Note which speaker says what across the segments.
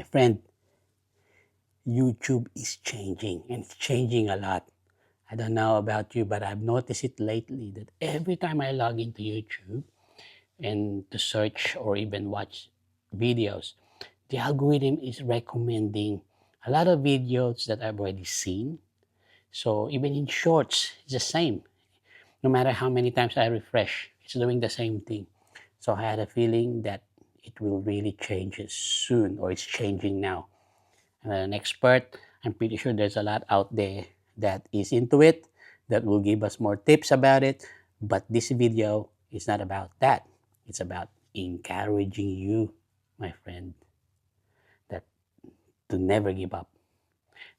Speaker 1: My friend, YouTube is changing, and it's changing a lot. I don't know about you, but I've noticed it lately that every time I log into YouTube and to search or even watch videos, the algorithm is recommending a lot of videos that I've already seen. So even in shorts, it's the same. No matter how many times I refresh, it's doing the same thing. So I had a feeling that it will really change soon, or it's changing now. I'm an expert. I'm pretty sure there's a lot out there that is into it, that will give us more tips about it. But this video is not about that. It's about encouraging you, my friend, that to never give up.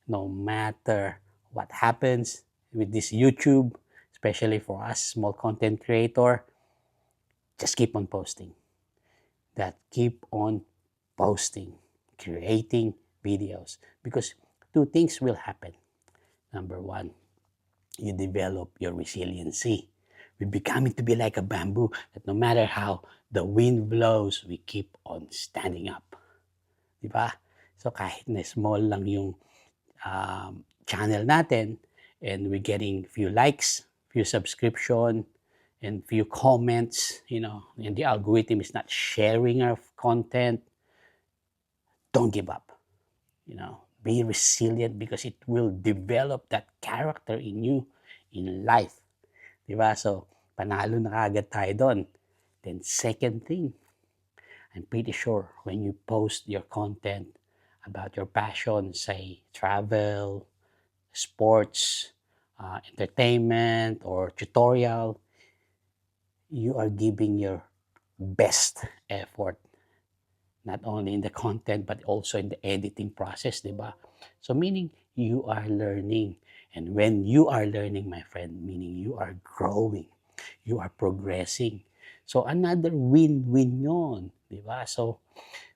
Speaker 1: No matter what happens with this YouTube, especially for us small content creator, just keep on posting. That keep on posting, creating videos, because two things will happen. Number one, you develop your resiliency. We becoming to be like a bamboo that no matter how the wind blows, we keep on standing up. Di ba? So kahit na small lang yung channel natin and we're getting few likes, few subscription, and few comments, and the algorithm is not sharing our content, don't give up. Be resilient because it will develop that character in you in life. Diba? So, panalo na kagad tayo doon. Then, second thing, I'm pretty sure when you post your content about your passion, say travel, sports, entertainment, or tutorial, you are giving your best effort, not only in the content but also in the editing process, di ba? So meaning you are learning. And when you are learning, my friend, meaning you are growing, you are progressing. So another win-win yon, di ba? So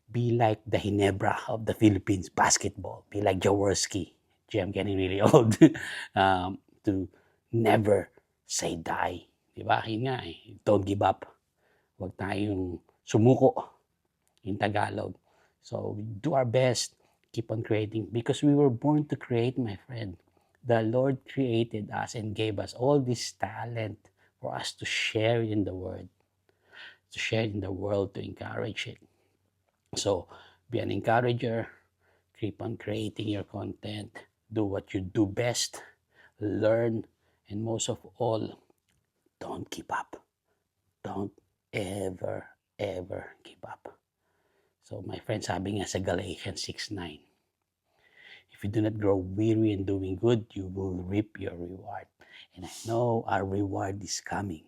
Speaker 1: be like the Hinebra of the Philippines basketball. Be like Jaworski. Gee, I'm getting really old. To never say die. Di ba? Yun nga eh. Don't give up. Huwag tayong sumuko in Tagalog. So we do our best, keep on creating, because we were born to create, my friend. The Lord created us and gave us all this talent for us to share in the world, to encourage it. So be an encourager, keep on creating your content, do what you do best, learn, and most of all, don't give up. Don't ever give up. So my friend, sabi nga sa Galatians 6:9, if you do not grow weary in doing good, you will reap your reward. And I know our reward is coming.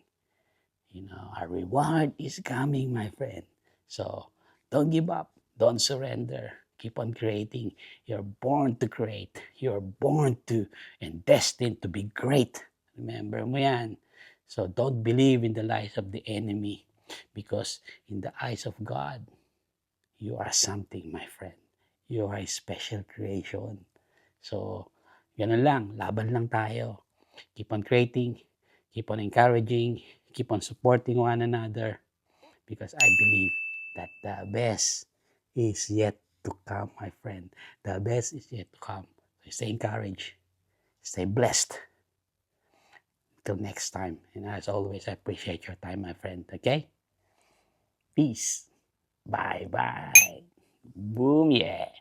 Speaker 1: Our reward is coming, my friend. So don't give up. Don't surrender. Keep on creating. You're born to create. You're born to and destined to be great. Remember mo yan. So don't believe in the lies of the enemy, because in the eyes of God, you are something, my friend. You are a special creation. So, ganun lang. Laban lang tayo. Keep on creating. Keep on encouraging. Keep on supporting one another. Because I believe that the best is yet to come, my friend. The best is yet to come. So stay encouraged. Stay blessed. Till next time. And as always, I appreciate your time, my friend. Okay? Peace. Bye-bye. Boom, yeah.